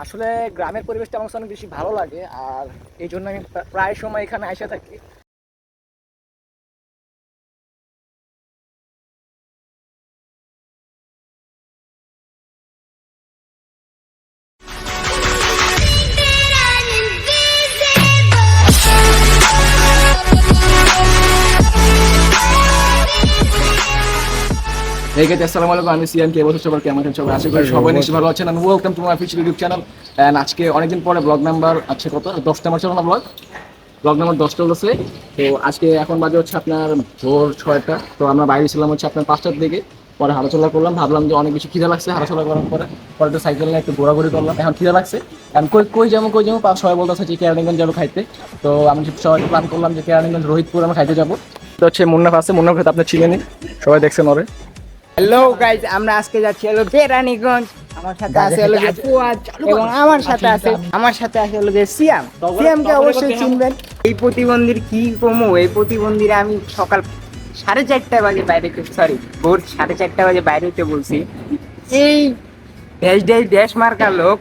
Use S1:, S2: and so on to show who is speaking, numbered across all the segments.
S1: আসলে গ্রামের পরিবেশটা আমার কাছে অনেক বেশি ভালো লাগে, আর এই জন্য আমি প্রায় সময় এখানে এসে থাকি। এই গাইস, আসসালামু আলাইকুম। আমি সিএম কে বলছি। সবাই কেমন আছেন? সবাই আশা করি সবাই নিশ্চয়ই ভালো আছেন। And welcome to my official YouTube channel. And আজকে অনেকদিন পরে ব্লগ নাম্বার আছে কত, 10 নাম্বার ছিল না, ব্লগ নাম্বার 10 চলছে। তো আজকে এখন বাজে হচ্ছে আপনার ভোর 6টা। তো আমরা বাইরে ছিলাম হচ্ছে আপনার 5টার দিকে। পরে হাঁটাচলা করলাম, ভাবলাম যে অনেক বেশি খিদে লাগছে। হাঁটাচলা করার পরে একটু সাইকেল নিয়ে একটু ঘোরাঘুরি করলাম। এখন খিদে লাগছে, এখন কই যাবো সবাই বলতেছে যে কেরানীগঞ্জ যাবো খাইতে। তো আমি সবাই প্ল্যান করলাম যে কেরানীগঞ্জ রোহিতপুর আমরা খাইতে যাবো। তো হচ্ছে মুন্নাফ আছে, মুন্নাফ খাইতে আপনার চিনেনি, সবাই দেখছেন ওরে।
S2: হ্যালো গাইজ, আমরা আজকে যাচ্ছি হলো কেরানীগঞ্জ। আমার সাথে আছে হলো যে ফুয়াদ, এবং আমার সাথে আছে হলো যে সিয়াম। সিয়ামকে অবশ্যই চিনবেন। এই প্রতিবন্ধীর কি কমো, এই প্রতিবন্ধীরা আমি সকাল 4:30 বাজে বাইরে, সরি ভোর 4:30 বাজে বাইরে হতে বলছি। এই ড্যাশ মার্কা লোক,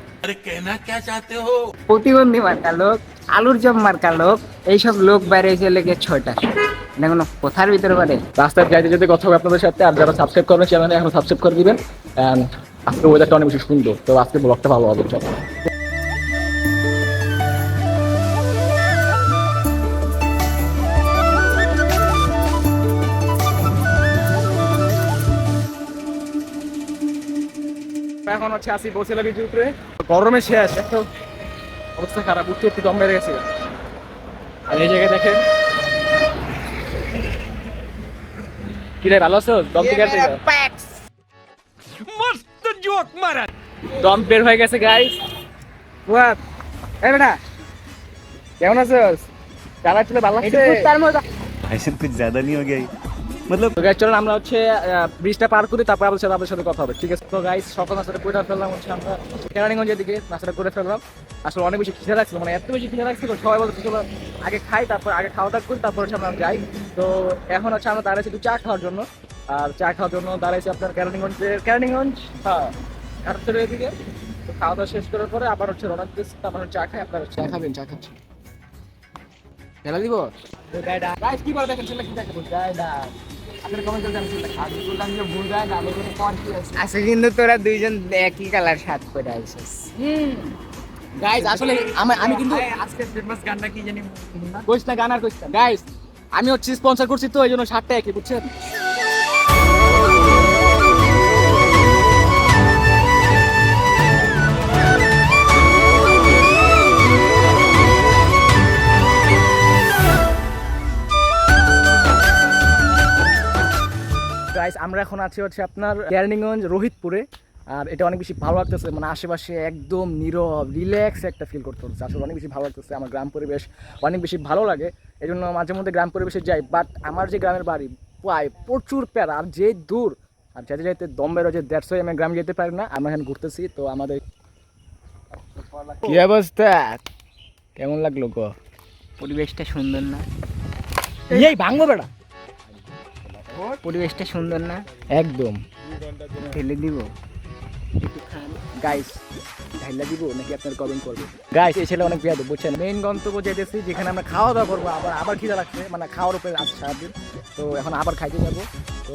S2: প্রতিবন্ধী মার্কা লোক, আলুর চপ মার্কা লোক, এইসব লোক বাইরে এসে লেগে 6টা। এটা কোনো কথার ভিতরে পারে?
S1: রাস্তায় যাইতে যেতে কথা হবে আপনাদের সাথে। আর যারা সাবস্ক্রাইব করবেন চ্যানেলে এখন সাবস্ক্রাইব করে দিবেন। আজকে ওয়েদারটা অনেক বেশি সুন্দর, তো আজকে ব্লগটা ভালো হবে। চলো এখন হচ্ছে আসি বসিলা বিচের উপরে। গরমে শেষ, একটা অবস্থা খারাপ, উঠতে উঠতে দম বেড়ে গেছে। আর এই জায়গায় দেখেন কি রে, ভালো আছো? দম থেকে
S2: মস্ত জোক মারা।
S1: দম বের হয়ে গেছে গাইস।
S2: ফুয়াদ, এই বেটা
S1: কেমন আছোস? চালাচ্ছিলে ভালো লাগছে?
S2: তার মতো
S3: भाई साहब कुछ ज्यादा नहीं हो गया ये? मतलब
S1: তো গাইস চলুন আমরা হচ্ছে ব্রিজটা পার করি, তারপর আপনাদের সাথে কথা হবে, ঠিক আছে? তো গাইস সকাল নাস্তাটা করে ফেললাম হচ্ছে আমরা কেরানীগঞ্জের দিকে, নাস্তাটা করে ফেললাম। আসলে অনেক বেশি খিদে লাগছিল, মানে এত বেশি খিদে লাগছিল, সবাই বলতে চলো আগে খাই, তারপর আগে খাওয়া দাওয়া করি, তারপর হচ্ছে আমরা যাই। তো এখন হচ্ছে আমরা দাঁড়াইছি একটু চা খাওয়ার জন্য। আর চা খাওয়ার জন্য দাঁড়াইছি আপনার কেরানীগঞ্জ, হ্যাঁ, ঘাটছড়ির এদিকে। তো খাওয়া দাওয়া শেষ করার পরে আবার হচ্ছে রওনা দিতেছি। তারপর চা খাই। আপনারা চা খাবেন? চা খাচ্ছি, ঢেলা দিব। গাইস কি বলে দেখেন, ছেলে কি দেখে আপনার কমেন্ট করে জানাচ্ছেন খাবি বললাম যে বুঝায় না আলো কোনো পর কি আছে।
S2: আজকে কিন্তু তোরা দুইজন একই কালার শার্ট পরে আইছিস।
S1: গাইস আসলে আমি কিন্তু
S2: আজকে ফেমাস গানটা কি জানি
S1: কইছ না, গান আর কইছ না। গাইস আমি হচ্ছে স্পন্সর করছি, তো এই জন্য শার্টটা একই, বুঝছেন? গাইস আমরা এখন আছি হচ্ছে আপনার কেরানীগঞ্জ রোহিতপুরে। আর এটা অনেক বেশি ভালো লাগতেছে, মানে আশেপাশে একদম নীরব রিল্যাক্স একটা ফিল করতে হচ্ছে। আসলে অনেক বেশি ভালো লাগতেছে, আমার গ্রাম পরিবেশ অনেক বেশি ভালো লাগে, এই জন্য মাঝে মধ্যে গ্রাম পরিবেশে যাই। বাট আমার যে গ্রামের বাড়ি প্রায় প্রচুর প্যারা, আর যে দূর, আর যেতে যেতে দম বেরো, যে দেড়শো আমি গ্রামে যেতে পারি না। আমরা এখানে ঘুরতেছি, তো আমাদের কি অবস্থা, কেমন লাগলো গো?
S2: পরিবেশটা সুন্দর না?
S1: এই ভাঙবো বেড়া,
S2: পরিবেশটা সুন্দর না?
S1: একদম।
S2: ঢেলে দিব
S1: গাইস ঢাইলা দিব নাকি আপনার কমেন্ট করবে? গাইস এই ছেলে অনেক বিয়াদ, বুঝছেন? মেইন গন্তব্য যেতেছি, যেখানে আমরা খাওয়া দাওয়া করবো। আবার খিদে লাগছে, মানে খাওয়ার উপরে আছে সারাদিন। তো এখন আবার খাইতে যাবো। তো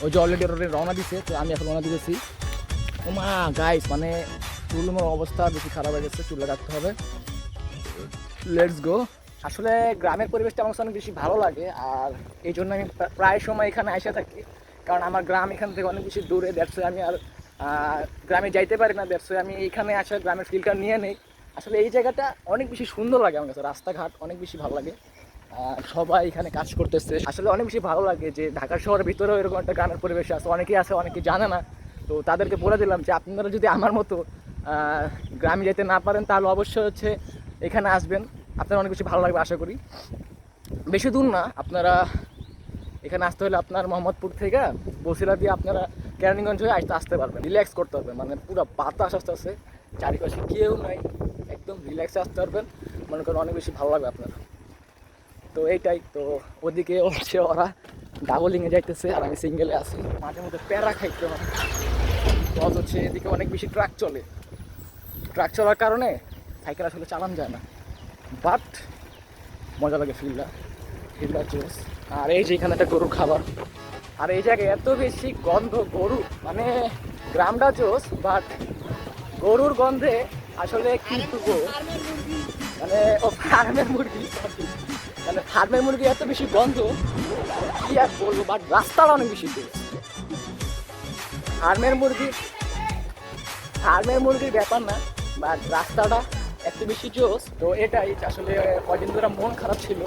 S1: ওই যে অলরেডি রওনা দিছে, তো আমি এখন রওনা দিতেছি। ও মা গাইস, মানে চুলমোর অবস্থা বেশি খারাপ হয়ে গেছে, চুলে রাখতে হবে। Let's go. আসলে গ্রামের পরিবেশটা আমার কাছে অনেক বেশি ভালো লাগে, আর এই জন্য আমি প্রায় সময় এখানে এসে থাকি। কারণ আমার গ্রাম এখান থেকে অনেক বেশি দূরে, দেখছো আমি আর গ্রামে যাইতে পারি না, দেখছো আমি এইখানে আসে গ্রামের ফিলটা নিয়ে নেই। আসলে এই জায়গাটা অনেক বেশি সুন্দর লাগে আমার কাছে, রাস্তাঘাট অনেক বেশি ভালো লাগে, সবাই এখানে কাজ করতেছে। আসলে অনেক বেশি ভালো লাগে যে ঢাকা শহরের ভিতরেও এরকম একটা গ্রামের পরিবেশ আছে। অনেকেই জানে না। তো তাদেরকে বলে দিলাম যে আপনারা যদি আমার মতো গ্রামে যেতে না পারেন, তাহলে অবশ্যই হচ্ছে এখানে আসবেন, আপনার অনেক বেশি ভালো লাগবে আশা করি। বেশি দূর না, আপনারা এখানে আসতে হলে আপনার মোহাম্মদপুর থেকে বসিলা দিয়ে আপনারা কেরানীগঞ্জ হয়ে আসতে পারবেন। রিল্যাক্স করতে পারবেন, মানে পুরো বাতাস আসতেছে, চারিপাশে কেউ নাই, একদম রিল্যাক্সে আসতে পারবেন। মনে করেন অনেক বেশি ভালো লাগবে আপনার। তো এইটাই তো, ওদিকে হচ্ছে ওরা ডাবলিংয়ে যাইতেছে, আর আমি সিঙ্গেলে আছি। মাঝে মধ্যে প্যারা খাইতে হয়, হচ্ছে এদিকে অনেক বেশি ট্রাক চলে। ট্রাক চলার কারণে সাইকেল আসলে চালানো যায় না, বাট মজা লাগে ফিল্ডটা জোস। আর এই যে এখানে একটা গরুর খাবার, আর এই জায়গায় এত বেশি গন্ধ গরু, মানে গ্রামটা জোস, বাট গরুর গন্ধে আসলে কি করবো, মানে ও ফার্মের মুরগি, মানে ফার্মের মুরগি এত বেশি গন্ধ কি আর বলবো, বাট রাস্তাটা অনেক বেশি জোস। ফার্মের মুরগির ব্যাপার না, বাট রাস্তাটা এত বেশি জোস। তো এটাই আসলে কদিন ধরে মন খারাপ ছিল,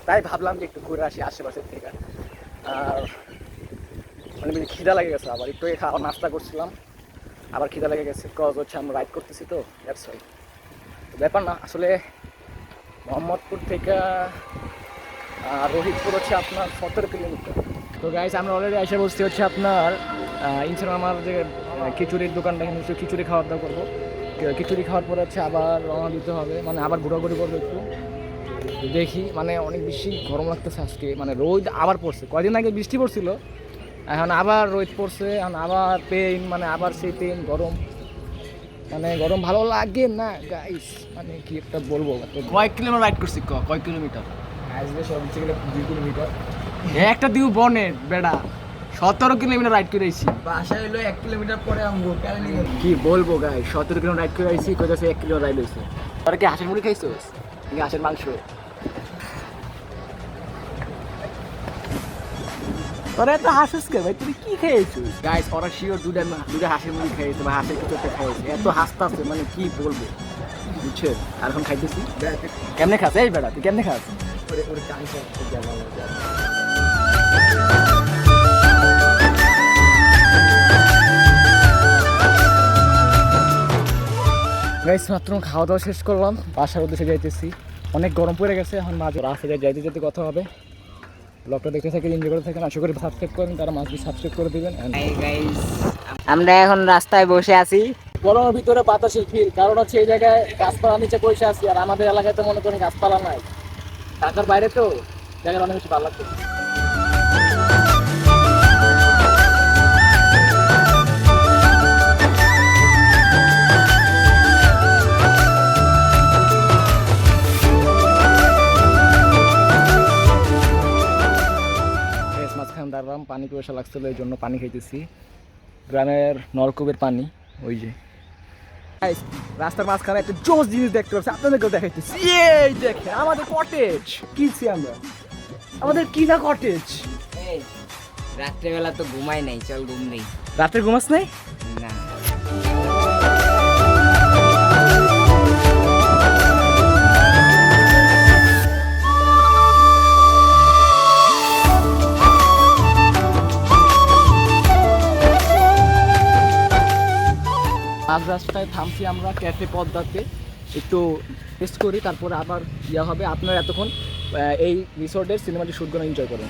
S1: তাই ভাবলাম যে একটু ঘুরে আসি আশেপাশের থেকে। আর মানে বেশি খিদা লেগে গেছে, আবার একটু খাওয়া নাস্তা করছিলাম, আবার খিদা লেগে গেছে, কজ হচ্ছে আমরা রাইড করতেছি তো দ্যাটস ওয়াই। ব্যাপার না, আসলে মোহাম্মদপুর থেকে রোহিতপুর হচ্ছে আপনার 17 কিলোমিটার। তো গাইস আমরা অলরেডি এসে বসছি হচ্ছে আপনার ইনশাল্লাহ আমার যে খিচুড়ির দোকানটা, এখানে হচ্ছে খিচুড়ি খাওয়া দাওয়া করবো। খিচুড়ি খাওয়ার পরে হচ্ছে আবার রওনা দিতে হবে, মানে আবার ঘোরাঘুরি করবো একটু। দেখি মানে অনেক বেশি গরম লাগতেছে আজকে, মানে রোদ আবার পড়ছে, কয়দিন আগে বৃষ্টি পড়ছিল, এখন আবার রোদ পড়ছে, এখন আবার পেন, মানে আবার সেই পেন গরম, মানে গরম ভালো লাগে না গাইস, মানে কি একটা বলবো। কয় কিলোমিটার রাইড করছি, কয় কিলোমিটার আসবে, সব হচ্ছে গেলে 2 কিলোমিটার, একটা দিউ বনে বেড়া 17 কিলোমিটার রাইড করে আইছি।
S2: বাসা হলো 1 কিলোমিটার পরে আমগো
S1: কি বলবো গাইস, 17 কিলোমিটার রাইড করে আইছি, কইতাছে 1 কিলো রাইড হইছে। তোরা কি হাঁসের মুড়ি খাইছস, নাকি হাঁসের মাংস? তোরা তো হাসিস কে ভাই, তুই কি খেয়েছিস? গাইস ওরা শিওর দুটা হাঁসের মুড়ি খেয়েছে বা হাঁসের কিছু একটা খেয়েছে, এত হাসতাছে মানে কি বলবো, বুঝছে। আর এখন খাইতেছি, কেমনে খাস এই বেড়া, তুই কেমনে খাস? গাইস মাত্র খাওয়া দাওয়া শেষ করলাম, বাসার উদ্দেশ্যে যাইতেছি, অনেক গরম পড়ে গেছে, এখন মাঝে রাস্তায় যাইতে যেতে কথা হবে। ব্লগটা দেখতে থাকেন, এনজয় করে থাকেন, আশা করি সাবস্ক্রাইব করেন, তারা মাঝে সাবস্ক্রাইব করে দেবেন।
S2: আমরা এখন রাস্তায় বসে আছি,
S1: গরমের ভিতরে বাতাসের ফিল, কারণ হচ্ছে এই জায়গায় গাছপালা নিচে বসে আছি, আর আমাদের এলাকায় তো মনে করেন গাছপালা নাই, ঢাকার বাইরে তো জায়গাটা অনেক বেশি ভালো লাগছে। দাঁড়ালাম, পানি পিপাসা লাগছিল, এই জন্য পানি খাইতেছি, গ্রামের নলকূপের পানি। ওই যে রাস্তার মাঝখানে একটা জোস জিনিস দেখতে পাচ্ছি, আপনাদেরকেও দেখাইতেছি, এই দেখেন আমাদের কটেজ, কিছি আমরা, আমাদের কিনা কটেজ।
S2: রাত্রেবেলা তো ঘুমাই নাই, চল ঘুম নেই।
S1: রাতে ঘুমাস নাই?
S2: না
S1: মাঝ রাস্তায় থামছি আমরা ক্যাফে পদ্মাতে, একটু টেস্ট করি, তারপরে আবার ইয়া হবে। আপনারা এতক্ষণ এই রিসোর্টের সিনেমাটি শ্যুটগুলো এনজয় করেন।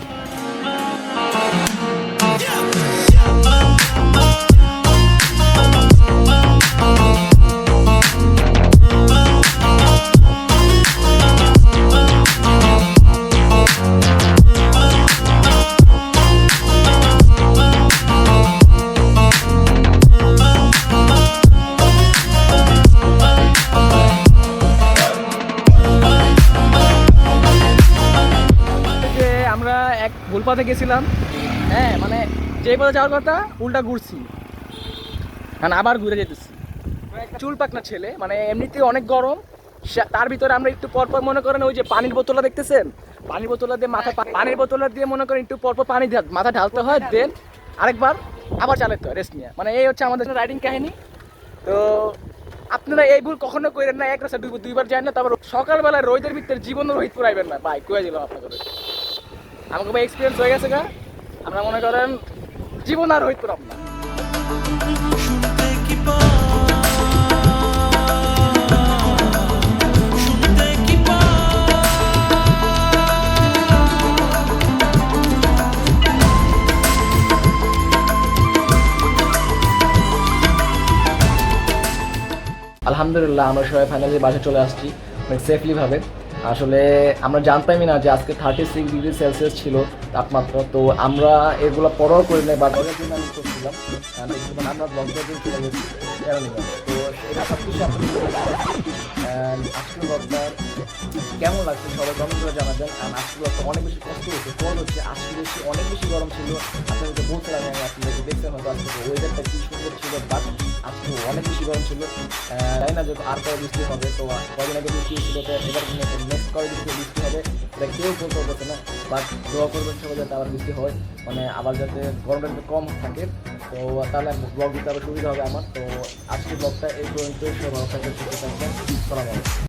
S1: ভুল পথে গেছিলাম, হ্যাঁ মানে যে পথে যাওয়ার কথা উল্টা ঘুরছি, কারণ আবার ঘুরে যেতেছি। চুল পাকনা ছেলে, মানে এমনিতে অনেক গরম, তার ভিতরে আমরা একটু পরপর মনে করেন ওই যে পানির বোতলটা দেখতেছেন, পানির বোতলটা দিয়ে পানির বোতলটা দিয়ে মনে করেন একটু পরপর পানি মাথা ঢালতে হয়, দেন আরেকবার আবার চালাতে হয় রেস্ট নিয়ে, মানে এই হচ্ছে আমাদের রাইডিং কাহিনী। তো আপনারা এই ভুল কখনো করেন না, এক রাস্তা দুইবার যায় না, তারপর সকালবেলায় রোদের ভিতরে জীবন রোহিত করাইবেন না ভাই, কয়ে দিলাম আপনাদের, আমাকে ভাই এক্সপিরিয়েন্স হয়ে গেছে গা, আমরা মনে করেন জীবন আর রোহিত করাম না। আলহামদুলিল্লাহ আমরা সবাই ফাইনালি বাসে চলে আসছি অনেক সেফলি ভাবে। আসলে আমরা জানতামই না যে আজকে 36 ডিগ্রি সেলসিয়াস ছিল তাপমাত্রা, তো আমরা এগুলো পরোয়া করি নাই, বাট ওদের জন্য আমি করছিলাম, আমরা ব্লগের জন্য চলে গেছি। তো এটা সব কিছু আপনাদের আজকের ব্লগটা কেমন লাগছে সবাই কমেন্ট করে জানাবেন। আর আজকের ব্লগটা অনেক বেশি কষ্ট হয়েছে, কারণ হচ্ছে আজকে বেশি অনেক বেশি গরম ছিল। আপনাদেরকে বলছিলাম আমি, আপনাদেরকে দেখছেন হয়তো আজকে ওয়েদারটা কি সুন্দর ছিল, বাট আজকে অনেক বেশি গরম ছিল। জানি না যে আর কবে বৃষ্টি হবে, তো কদিন আগে বৃষ্টি ছিল, তো এবার নেক্সট কবে বৃষ্টি হবে এটা কেউ বলতে পারছে না। বাট দোয়া করবেন সবাই যাতে আবার বৃষ্টি হয়, মানে আবার যাতে গরমটা একটু কম থাকে, তো তাহলে ব্লগ দিতে আবার সুবিধা হবে আমার। তো আজকের ব্লগটা এই পর্যন্ত, সবাই ভালো থাকবেন, সুস্থ থাকবেন, সালাম আলাইকুম।